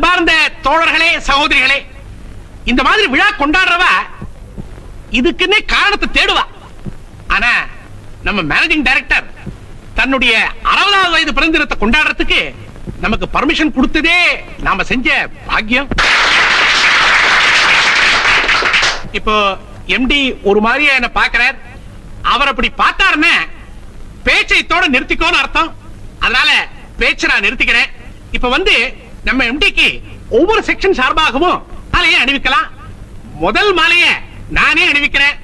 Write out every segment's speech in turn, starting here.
அன்பார்ந்த தோழர்களே, சகோதரிகளே, இந்த மாதிரி விழா கொண்டாடுறவ இதுக்குன்னே காரணத்தை தேடுவா. ஆனா நம்ம மேனேஜிங் டைரக்டர் தன்னுடைய 60வது வயது பிறந்த தினத்தை கொண்டாடுறதுக்கு நமக்கு பர்மிஷன் கொடுத்ததே நாம செஞ்ச பாக்கியம். இப்போ எம்டி ஒரு மாதிரியா என்ன பாக்குறார். அவர் அப்படி பார்த்தாருன்னா பேச்சைத்தோட நிறுத்திக்கோன்னு அர்த்தம். அதனால பேச்சை நான் நிறுத்திக்கிறேன். இப்ப நம்ம எம்டிக்கு ஒவ்வொரு செக்ஷன் சார்பாகவும் மாலையை அணிவிக்கலாம். முதல் மாலையை நானே அணிவிக்கிறேன்.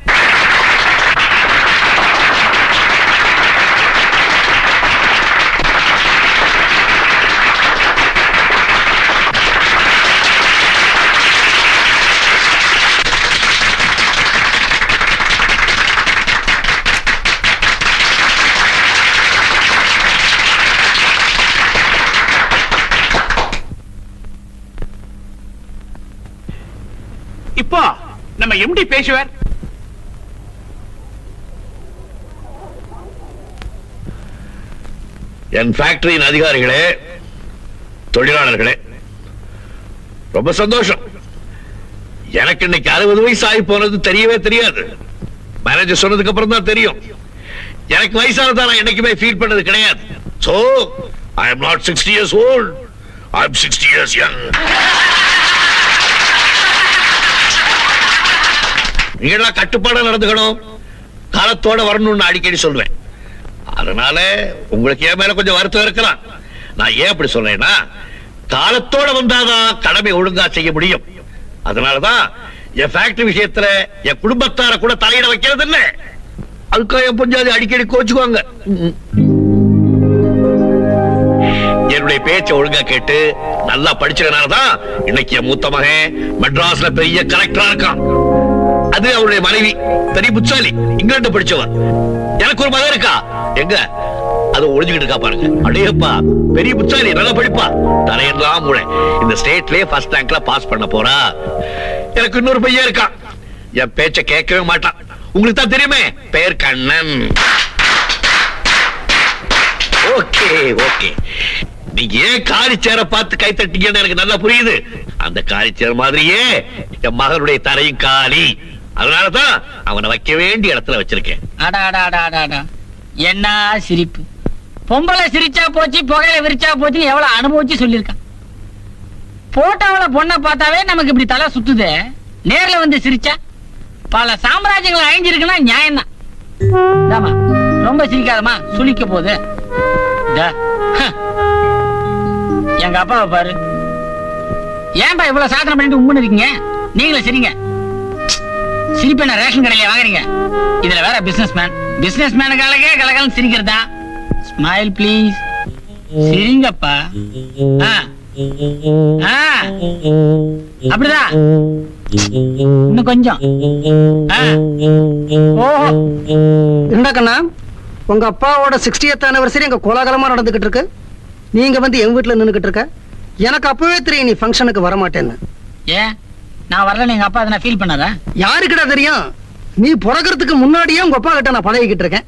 இப்போ நம்ம எம்டி பேசுவார். என் ஃபேக்டரியின் அதிகாரிகளே, தொழிலாளர்களே, ரொம்ப சந்தோஷம். எனக்கு இன்னைக்கு 60 வயசு ஆகி போனது தெரியவே தெரியாது. மேனேஜர் சொன்னதுக்கு அப்புறம் தான் தெரியும். எனக்கு வயசானதா நான் என்னைக்குமே ஃபீல் பண்ணது கிடையாது. So I am not 60 years old. I am 60 years young. நீங்களா கட்டுப்பாடா நடந்துக்கணும், காலத்தோட வரணும்னு அடிக்கடி சொல்லுவேன். அதனால உங்களுக்கு என் மேல கொஞ்சம் வருத்தம் இருக்கலாம். நான் ஏன் அப்படி சொல்றேன்னா, காலத்தோட வந்தாதான் கடமை ஒழுங்கா செய்ய முடியும். அதனாலதான் என் ஃபேக்டரி விஷயத்துல என் குடும்பத்தார கூட தலையிட வைக்கிறது இல்ல. அதுக்காக என் பஞ்சாதி அடிக்கடி கோச்சுக்குவாங்க. என்னுடைய பேச்ச ஒழுங்கா கேட்டு நல்லா படிச்சதுனாலதான் இன்னைக்கு என் மூத்த மகன் மெட்ராஸ்ல பெரிய கலெக்டரா இருக்கான். அது அவருடைய மனைவி பெரிய புத்தாலி, இங்கிலாந்து படிச்சவன். எனக்கு ஒரு மகன் இருக்கா, எங்க அது ஒளிஞ்சுக்கிட்டு இருக்கா பாருங்க. அடையப்பா பெரிய புத்தாலி, நல்லா படிப்பா, தலையெல்லாம் மூளை. இந்த ஸ்டேட்லயே ஃபர்ஸ்ட் ரேங்க்ல பாஸ் பண்ண போறா. எனக்கு இன்னொரு பையன் இருக்கான், என் பேச்ச கேட்கவே மாட்டான். உங்களுக்கு தான் தெரியுமே, பேர் கண்ணன். ஓகே ஓகே, நீங்க ஏன் காரிச்சேர பார்த்து கை தட்டிங்கன்னு எனக்கு நல்லா புரியுது. அந்த காரிச்சேர் மாதிரியே என் மகனுடைய தரையும் காலி. அதனாலதான் அவனை வைக்க வேண்டிய இடத்துல வச்சிருக்கேன். என்ன சிரிப்பு! பொம்பளை சிரிச்சா போச்சு, புகையில விரிச்சா போச்சுன்னு எவ்வளவு அனுபவிச்சு சொல்லிருக்கான். போட்டோவில் பொண்ணை பார்த்தாவே நமக்கு இப்படி தலை சுத்துது. நேர்ல வந்து சிரிச்சா பல சாம்ராஜ்யங்கள் அழிஞ்சிருக்குன்னா நியாயம் தான். ரொம்ப சிரிக்காதமா, சுளிக்க போகுது. எங்க அப்பாவை பாரு, ஏன்பா இவ்வளவு சாதனை பண்ணிட்டு உம்முன்னு இருக்கீங்க? நீங்களும் சரிங்க. சிரிப்பேன ரேஷன் கடையில வாங்குறீங்க. இதுல வேற பிசினஸ் மேனுக்காலக்கே கலகலம் சிரிக்கிறதா. ஸ்மைல் ப்ளீஸ், சிரிங்கப்பா. அப்படிதான், இன்னும் கொஞ்சம். ஓஹோ, என்னக்கண்ணா, உங்க அப்பாவோட 60th anniversary எங்க கோலாகலமா நடந்துகிட்டு இருக்கு. நீங்க எங்க வீட்டுல நின்னுகிட்டு இருக்க. எனக்கு அப்பவே தெரியும் நீ ஃபங்க்ஷனுக்கு வர மாட்டேன்னு. ஏன் நான் வரல? எங்க அப்பா அதை ஃபீல் பண்ணாரா? யாருக்கிட்ட தெரியும்? நீ பிறக்கிறதுக்கு முன்னாடியே உங்க அப்பா கிட்ட நான் பழகிக்கிட்டு இருக்கேன்.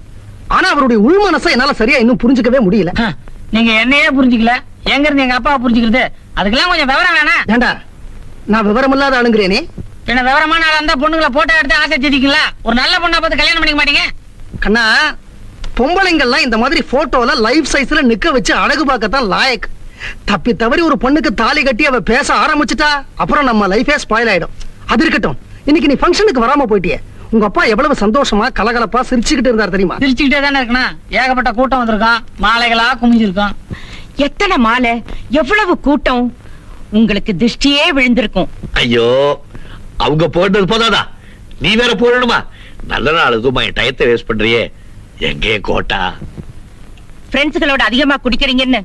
ஆனா அவருடைய உள் மனசை என்னால சரியா இன்னும் புரிஞ்சுக்கவே முடியல. நீங்க என்னையே புரிஞ்சுக்கல, எங்க இருந்து எங்க அப்பாவை புரிஞ்சுக்கிறது? அதுக்கெல்லாம் கொஞ்சம் விவரம் வேணாம். ஏண்டா, நான் விவரம் இல்லாத ஆளுங்கிறேனே? பின்ன விவரமான ஆளா இருந்தா பொண்ணுங்களை போட்டோ எடுத்து ஆசை தெரிவிக்கல. ஒரு நல்ல பொண்ணா பார்த்து கல்யாணம் பண்ணிக்க மாட்டீங்க? கண்ணா, பொம்பளைங்கள்லாம் இந்த மாதிரி போட்டோல லைஃப் சைஸ்ல நிக்க வச்சு அழகு பார்க்கத்தான் லாயக். தப்பி தவறி ஒரு பொண்ணுக்கு தாலி கட்டி அவ பேச ஆரம்பிச்சுட்டா அப்புறம் நம்ம லைஃபே ஸ்பாயில் ஆயிடும். அது இருக்கட்டும், இன்னைக்கு நீ ஃபங்க்ஷனுக்கு வராம போயிட்டியே, உங்க அப்பா எவ்வளவு சந்தோஷமா கலகலப்பா சிரிச்சுக்கிட்டு இருந்தார் தெரியுமா? சிரிச்சுக்கிட்டே தானே இருக்கணும். ஏகப்பட்ட கூட்டம் வந்திருக்கான், மாலைகளா குமிஞ்சிருக்கான். எத்தனை மாலை, எவ்வளவு கூட்டம்! உங்களுக்கு திருஷ்டியே விழுந்திருக்கும். ஐயோ, அவங்க போட்டது போதாதா, நீ வேற போடணுமா? நல்ல நாள் எதுவுமா என் டயத்தை வேஸ்ட் பண்றியே. எங்கே கோட்டா? ஃப்ரெண்ட்ஸ்களோட அதிகமா குடிக்கிறீங்கன்னு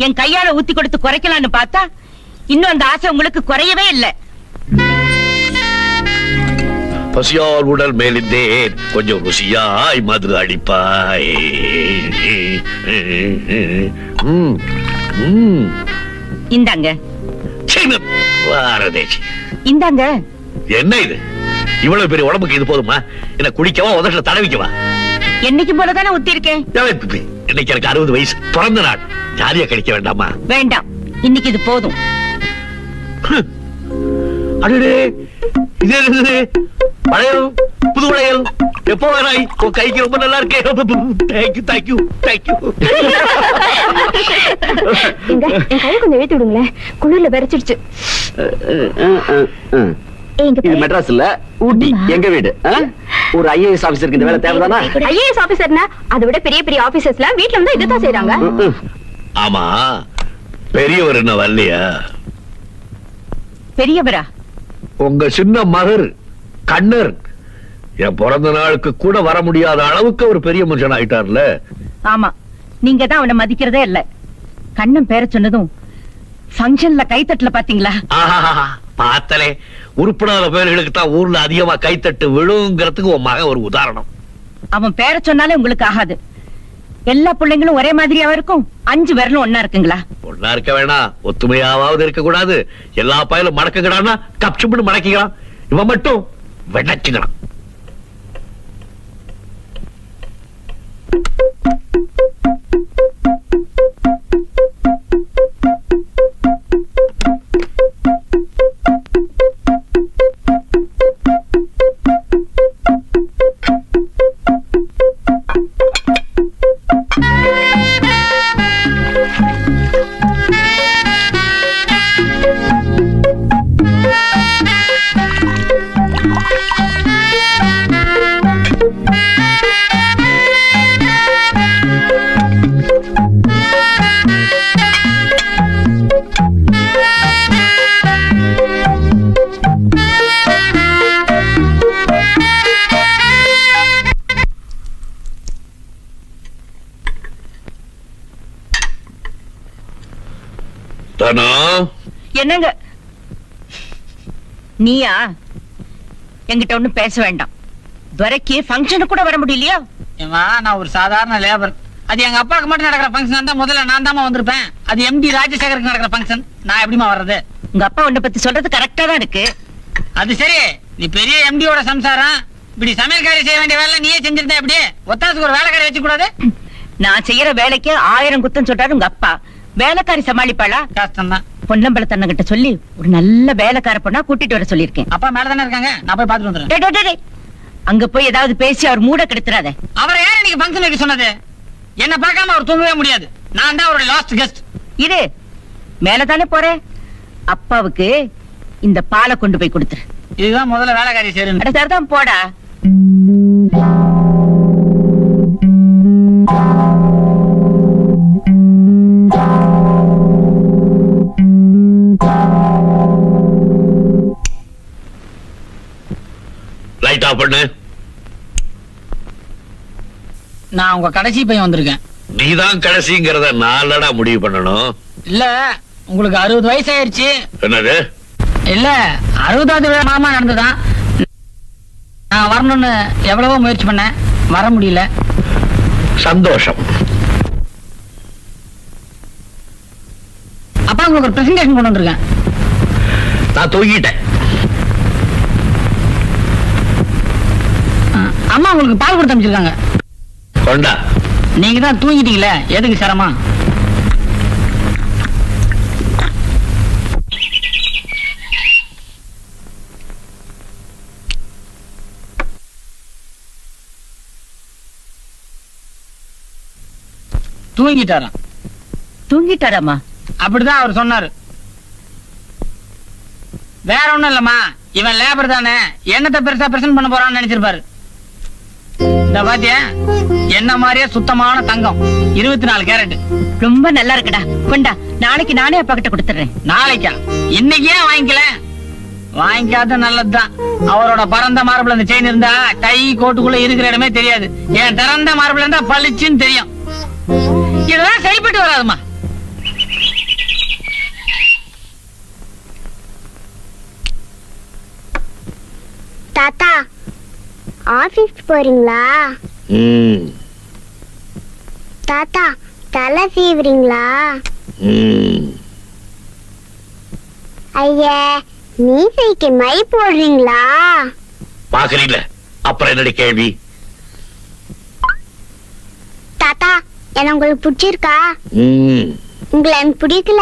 என் கையால ஊத்தி கொடுத்து குறைக்கலான்னு பார்த்தா இன்னும் அந்த ஆசை உங்களுக்கு குறையவே இல்லை. பசியால் உடல் மேலிந்தேன், கொஞ்சம் ருசியாய் மது அடிப்பாய். இந்தாங்க. இந்தாங்க. என்ன இது? இவ்வளவு பெரிய உடம்புக்கு இது போதுமா? என்ன குடிக்கவா, உதட்டுல தடவிக்கவா? என்னைக்கு போலதானே ஊத்தி இருக்கேன். இன்னைக்கு எனக்கு 60 வயசு, பிறந்த நாள். ஜாலியா கிடைக்க வேண்டாமா? வேண்டாம், இன்னைக்கு இது போதும். அடடே, இது என்னது? வளையல், புது வளையல். எப்போ வராய்? உன் கைக்கு ரொம்ப நல்லா இருக்கே. Thank you thank you thank you. என் கையை கொஞ்சம் இழுத்து விடுங்களேன், குளிர்ல வெறிச்சிடுச்சு. இது மெட்ராஸ் இல்ல, ஊட்டி. எங்க வீடு. ஒரு ஐஏஎஸ் ஆபீசருக்கு இந்த வேலை தேவைதானா? ஐஏஎஸ் ஆபீசர்னா அதை விட பெரிய பெரிய ஆபீசர்ஸ்லாம் வீட்டுல வந்து இதுதான் செய்யறாங்க. ஆமா, பெரியவர் என்ன வரலையா? பெரியவரா? உங்க சின்ன மகர் கண்ணர் என் பிறந்த நாளுக்கு கூட வர முடியாத அளவுக்கு ஒரு பெரிய மனுஷன் ஆயிட்டார்ல. ஆமா, நீங்க தான் அவனை மதிக்கிறதே இல்ல. கண்ணன் பேர சொன்னதும் ஃபங்க்ஷன்ல கைத்தட்டல பாத்தீங்களா? பார்த்தலே, உருப்படாத பேர்களுக்கு தான் ஊர்ல அதிகமா கைத்தட்டு விழுங்கிறதுக்கு உன் மகன் ஒரு உதாரணம். அவன் பேர சொன்னாலே உங்களுக்கு ஆகாது. எல்லா பிள்ளைங்களும் ஒரே மாதிரியாவா இருக்கும்? 5 விரலும் ஒன்னா இருக்குங்களா? ஒன்னா இருக்க வேணாம், ஒத்துமையாவது இருக்க கூடாது. எல்லா பயலும் மடக்குகிறான்னா கப்சுப்புன்னு மடக்கிக்கிறான். இவன் மட்டும் வெண்ணச்சுக்கிறான். என்னங்க நீயா? என்கிட்ட ஒண்ணும் பேச வேண்டாம். துரைக்கு ஃபங்க்ஷனுக்கு கூட வர முடியலையா? ஏமா, நான் ஒரு சாதாரண லேபர். அது எங்க அப்பாவுக்கு மட்டும் நடக்கிற ஃபங்க்ஷன் தான். முதல்ல நான் தாமா வந்திருப்பேன். அது எம்டி ராஜசேகருக்கு நடக்கிற ஃபங்க்ஷன். நான் எப்படிமா வர்றது? உங்க அப்பா உன்னை பத்தி சொல்றது கரெக்டா தான் இருக்கு. அது சரி, நீ பெரிய எம்டியோட சம்சாரம். இப்படி சமையல்காரி செய்ய வேண்டிய வேலை நீயே செஞ்சிருந்தா எப்படி? ஒத்தாசுக்கு ஒரு வேலைக்காரி வச்சு கூடாது? நான் செய்யற வேலைக்கு 1000 குத்தம் சொல்றாரு உங்க அப்பா. வேலைக்காரி சமாளிப்பாளா? கஷ்டம் தான். பொன்னம்பலத்தண்ண கிட்ட சொல்லி ஒரு நல்ல வேலைக்கார பொண்ணா கூட்டிட்டு வர சொல்லிருக்கேன். அப்பா மேல தானே இருக்காங்க, நான் போய் பாத்துட்டு வந்துடுறேன். டேய், டேய், டேய், அங்க போய் ஏதாவது பேசி அவர் மூட கெடுத்துறாத. அவர் யார் இன்னைக்கு ஃபங்க்ஷன் வைக்க சொன்னது? என்ன பார்க்காம அவர் தூங்கவே முடியாது. நான் தான் அவருடைய லாஸ்ட் கெஸ்ட். இரு, மேலதானே போறேன். அப்பாவுக்கு இந்த பாலை கொண்டு போய் கொடுத்துரு. இதுதான் முதல்ல வேலைக்காரி சேருங்க. அட சரிதான், போடா. லைட் ஆஃப் பண்ணு. நான் உங்க கடைசி பையன் வந்திருக்கேன். நீதான் கடைசிங்கிறத நாளடா முடிவு பண்ணணும். இல்ல, உங்களுக்கு 60 வயசு ஆயிருச்சு. என்னது? இல்ல, 60வது விழா மாமா நடந்துதான். நான் வரணும்னு எவ்வளவோ முயற்சி பண்ணேன், வர முடியல. சந்தோஷம். அப்பா, உங்களுக்கு ஒரு பிரசன்டேஷன் கொண்டு வந்திருக்கேன். நான் தூங்கிட்டேன். அம்மா உங்களுக்கு பால் கொடுத்து அமைச்சிருக்காங்க. கொண்டா. நீங்க தான் தூங்கிட்டீங்களே, எதுக்கு சிரமம்? தூங்கிட்டாராம். தூங்கிட்டாராமா? அப்படிதான் அவர் சொன்னாரு. வேற ஒண்ணும் இல்லம்மா, இவன் லேபர் தானே, என்னத்தை பெருசா பிரசன்ட் பண்ண போறான்னு நினைச்சிருப்பாரு. இந்த பாத்தியா, என்ன மாதிரியே சுத்தமான தங்கம், 24 கேரட். ரொம்ப நல்லா இருக்குடா, கொண்டா. நாளைக்கு நானே அப்பா கிட்ட கொடுத்துறேன். நாளைக்கா? இன்னைக்கே வாங்கிக்கல? வாங்கிக்காத நல்லதுதான். அவரோட பரந்த மார்பிள் அந்த செயின் இருந்தா டை கோட்டுக்குள்ள இருக்கிற இடமே தெரியாது. என் திறந்த மார்பிள் இருந்தா பளிச்சுன்னு தெரியும். இதெல்லாம் சரிப்பட்டு வராதுமா. தாத்தா, ஆபீஸ் போறீங்களா? தாத்தா, தலை சீவுறீங்களா? ஐயா, மீசைக்கு மை போடுறீங்களா? பாக்குறீங்கள, அப்புறம் என்னடி கேள்வி? தாத்தா, என்ன உங்களுக்கு பிடிச்சிருக்கா? உங்களை எனக்கு பிடிக்கல.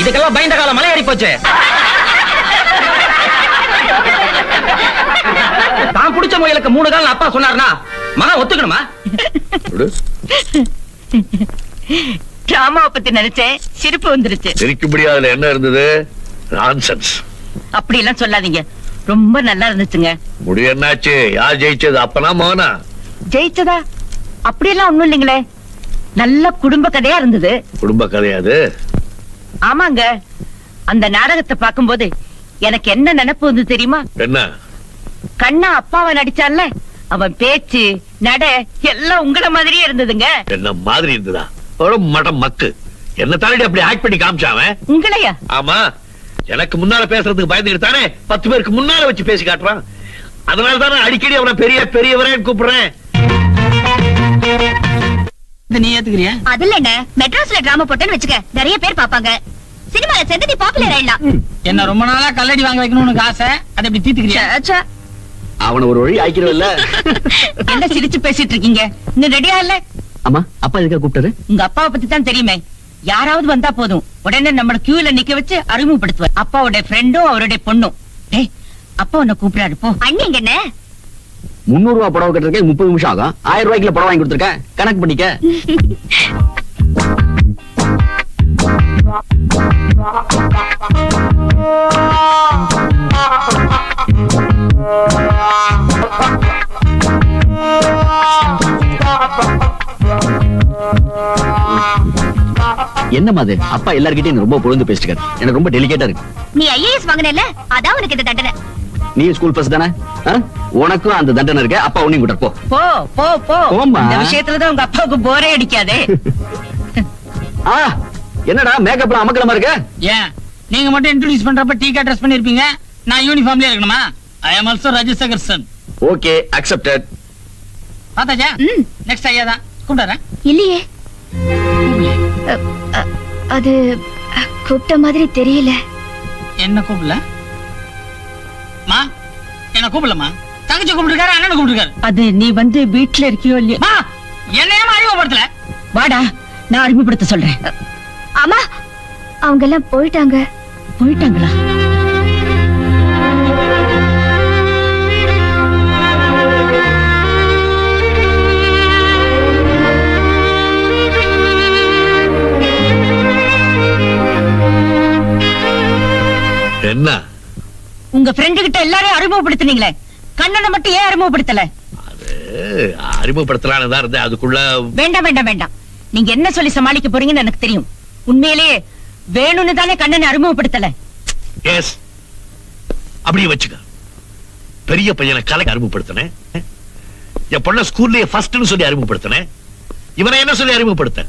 இதுக்கெல்லாம் பயந்த காலம் மலை ஏறி போச்சு. தான் புடிச்ச முயலுக்கு 3 கால் அப்பா சொன்னார்னா மகன் ஒத்துக்கணுமா? டிராமாவை பத்தி நினைச்சேன், சிரிப்பு வந்துருச்சு. சிரிக்கும்படி அதுல என்ன இருந்தது? நான்சென்ஸ். அப்படி எல்லாம் சொல்லாதீங்க, ரொம்ப நல்லா இருந்துச்சுங்க. முடிவு என்னாச்சு? யார் ஜெயிச்சது, அப்பனா மகனா? ஜெயிச்சதா? அப்படியெல்லாம் ஒண்ணும் இல்லைங்களே, நல்ல குடும்ப கதையா இருந்தது. குடும்ப கதையாது? ஆமாங்க, அந்த நாடகத்தை பார்க்கும்போது எனக்கு என்ன நினைப்பு வந்து தெரியுமா? என்ன? கண்ணா அப்பாவை நடிச்சான்ல, அவன் பேச்சு நட எல்லாம் உங்கள மாதிரியே இருந்ததுங்க. என்ன மாதிரி இருந்ததா? ஒரு மடம் மக்கு. என்ன தாண்டி அப்படி ஆக்ட் பண்ணி காமிச்சாவன்? உங்களையா? ஆமா, எனக்கு முன்னால பேசுறதுக்கு பயந்துட்டு தானே 10 பேருக்கு முன்னால வச்சு பேசி காட்டுறான். அதனால தானே அடிக்கடி அவனை பெரியவரேன்னு கூப்பிடுறேன். நீ ஏத்துக்கிறியா? அதுல என்ன, மெட்ராஸ்ல டிராமா போட்டேன்னு வச்சுக்க, நிறைய பேர் பாப்பாங்க. சினிமால சேர்ந்து நீ பாப்புலர் ஆயிடலாம். என்ன ரொம்ப நாளா கல்லடி வாங்க வைக்கணும்னு ஆசை, அதை எப்படி தீத்துக்கிறியா? அவனை ஒரு வழி ஆக்கிடுவல்ல. என்ன சிரிச்சு பேசிட்டு இருக்கீங்க? இன்னும் ரெடியா இல்ல? ஆமா, அப்பா எதுக்காக கூப்பிட்டாரு? உங்க அப்பாவை பத்தி தான் தெரியுமே. யாராவது வந்தா போதும், உடனே நம்மள கியூல நிக்க வச்சு அறிமுகப்படுத்துவார். அப்பாவோட ஃப்ரெண்டும் அவருடைய பொண்ணும். டேய், அப்பா உன்னை கூப்பிடாரு போ. அண்ணிங்க என்ன 300 ரூபாய் புடவை கட்டுறதுக்கு 30 நிமிஷம் ஆகும். 1000 ரூபாய்க்குள்ள புடவை வாங்கி கொடுத்துருக்கேன், கணக்கு பண்ணிக்க. என்னமா அது? அப்பா எல்லார்கிட்டயும் ரொம்ப பொழுது பேசிட்டு எனக்கு ரொம்ப டெலிகேட்டா இருக்கு. நீ ஐஏஎஸ் வாங்கினல, அதான் உனக்கு இந்த தண்டனை. நீ ஸ்கூல் பஸ் தானே? உனக்கும் அந்த தண்டனை இருக்கு. அப்பா உன்னையும் கூட்ட போ. போ போ போ. போம்மா. இந்த விஷயத்துலதான் உங்க அப்பாவுக்கு போரே அடிக்காதே. என்னடா மேக்கப்லாம் அமக்கலமா இருக்கு? ஏன் நீங்க மட்டும் இன்ட்ரோடியூஸ் பண்றப்ப டீக்கா ட்ரெஸ் பண்ணிருப்பீங்க, நான் யூனிஃபார்ம்லயே இருக்கணுமா? I am also Rajasekar son. Okay, accepted. பாத்தாச்சா? நெக்ஸ்ட் ஐயா தான் கூப்பிடுறேன். இல்லையே, அது கூப்பிட்ட மாதிரி தெரியல. என்ன கூப்பிடல? மா என்ன கூப்பிடலமா? தங்கச்சி கூப்பிட்டுருக்காரு, அண்ணன் கூப்பிட்டுருக்காரு. அது நீ வந்து வீட்டுல இருக்கியோ இல்லையோ. மா என்னையமா அறிமுகப்படுத்தல? வாடா, நான் அறிமுகப்படுத்த சொல்றேன். ஆமா, அவங்க எல்லாம் போயிட்டாங்க. போயிட்டாங்களா? என்ன? உங்க ஃப்ரெண்டு கிட்ட எல்லாரையும் அறிமுகப்படுத்தினீங்களே, கண்ணனை மட்டும் ஏன் அறிமுகப்படுத்தல? அறிமுகப்படுத்தலான்னு தான் இருந்தேன், அதுக்குள்ள. வேண்டாம் வேண்டாம் வேண்டாம், நீங்க என்ன சொல்லி சமாளிக்க போறீங்கன்னு எனக்கு தெரியும். உண்மையிலேயே வேணும்னு தானே கண்ணனை அறிமுகப்படுத்தல. எஸ், அப்படியே வச்சுக்க. பெரிய பையனை கலைக்கு அறிமுகப்படுத்தினேன், என் பொண்ண ஸ்கூல்லயே ஃபர்ஸ்ட்னு சொல்லி அறிமுகப்படுத்தினேன். இவனை என்ன சொல்லி அறிமுகப்படுத்த?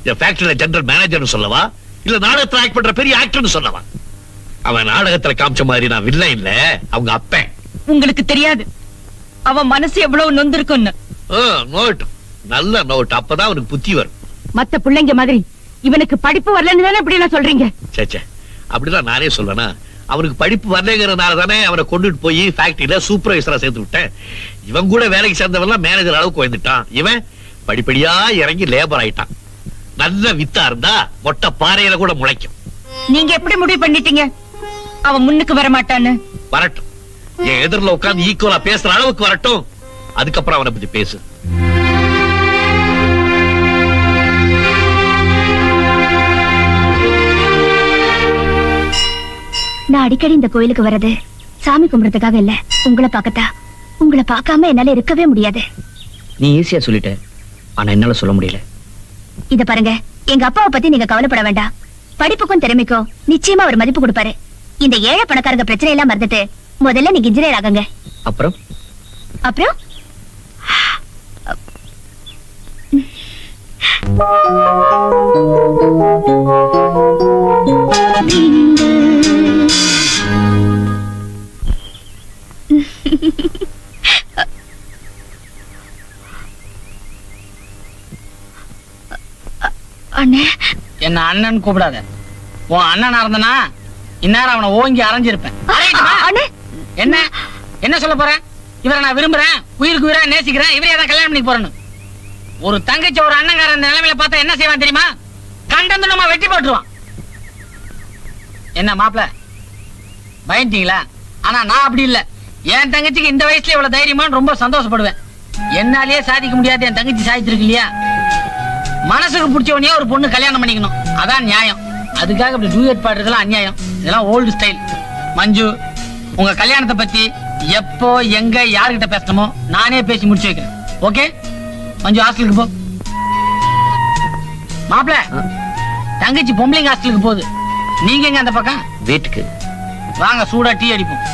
என் ஃபேக்டரியில ஜெனரல் மேனேஜர்னு சொல்லவா, இல்ல நாடகத்துல ஆக்ட் பண்ற பெரிய ஆக்டர்னு சொல்லவா? அவன் நாடகத்துல காமிச்ச மாதிரி நான் வில்லன் இல்ல, அவங்க அப்பன். உங்களுக்கு தெரியாது அவன் மனசு எவ்வளவு நொந்திருக்குன்னு. நோட், நல்ல நோட். அப்பதான் அவனுக்கு புத்தி வரும். மத்த பிள்ளைங்க மாதிரி இவனுக்கு படிப்பு வரலன்னு தானே இப்படி எல்லாம் சொல்றீங்க? சேச்சே, அப்படிதான் நானே சொல்றேனா? அவனுக்கு படிப்பு வரலைங்கிறதுனால தானே அவனை கொண்டுட்டு போய் ஃபேக்டரியில சூப்பர்வைசரா சேர்த்து விட்டேன். இவன் கூட வேலைக்கு சேர்ந்தவன் மேனேஜர் அளவுக்கு வந்துட்டான். இவன் படிப்படியா இறங்கி லேபர் ஆயிட்டான். நல்ல வித்தா இருந்தா மொட்டை பாறையில கூட முளைக்கும். நீங்க எப்படி முடிவு பண்ணிட்டீங்க அவன் முன்னுக்கு வர மாட்டான்னு? வரட்டும், என் எதிரில உட்கார்ந்து ஈக்குவலா பேசுற அளவுக்கு வரட்டும், அதுக்கப்புறம் அவனை பத்தி பேசு. நான் அடிக்கடி இந்த கோயிலுக்கு வர்றது சாமி கும்பிடுறதுக்காக இல்ல, உங்களை பார்க்கத்தா. உங்களை பார்க்காம என்னால இருக்கவே முடியாது. நீ ஈஸியா சொல்லிட்ட, ஆனா என்னால சொல்ல முடியல. இத பாருங்க, எங்க அப்பாவை பத்தி நீங்க கவலைப்பட வேண்டாம். படிப்புக்கும் திறமைக்கும் நிச்சயமா ஒரு மதிப்பு கொடுப்பாரு. இந்த ஏழை பணக்காரங்க பிரச்சனை எல்லாம் மறந்துட்டு முதல்ல நீங்க இன்ஜினியர் ஆகுங்க. அப்புறம் அப்புறம் அண்ணே, என்ன அண்ணன் கூப்பிடாத. உன் அண்ணனா இருந்தனா இந்நேரம் அவனை ஓங்கி அரைஞ்சிருப்பேன். அண்ணே, என்ன என்ன சொல்ல போறேன்? இவரை நான் விரும்புறேன், உயிருக்கு உயிரா நேசிக்கிறேன், இவரையே தான் கல்யாணம் பண்ணி போறேன்னு. ஒரு தங்கச்சி ஒரு அண்ணங்கார இந்த நிலைமையில பார்த்தா என்ன செய்வான் தெரியுமா? கண்டந்து நம்ம வெட்டி போட்டுருவான். என்ன மாப்பிள பயந்துட்டீங்களா? ஆனா நான் அப்படி இல்ல. என் தங்கச்சிக்கு இந்த வயசுல இவ்வளவு தைரியமான்னு ரொம்ப சந்தோஷப்படுவேன். என்னாலேயே சாதிக்க முடியாது, என் தங்கச்சி சாதிச்சிருக்கு இல்லையா? மனசுக்கு பிடிச்சவனையே ஒரு பொண்ணு கல்யாணம் பண்ணிக்கணும், அதான் நியாயம். அதுக்காக இப்படி டூயட் பாடுறதுலாம் அநியாயம். இதெல்லாம் ஓல்டு ஸ்டைல். மஞ்சு, உங்க கல்யாணத்தை பத்தி எப்போ எங்க யாருகிட்ட பேசணுமோ நானே பேசி முடிச்சு வைக்கிறேன். ஓகே மஞ்சு, ஹாஸ்டலுக்கு போ. மாப்பிள, தங்கச்சி பொம்பளைங்க ஹாஸ்டலுக்கு போகுது. நீங்க எங்க அந்த பக்கம்? வீட்டுக்கு வாங்க, சூடா டீ அடிப்போம்.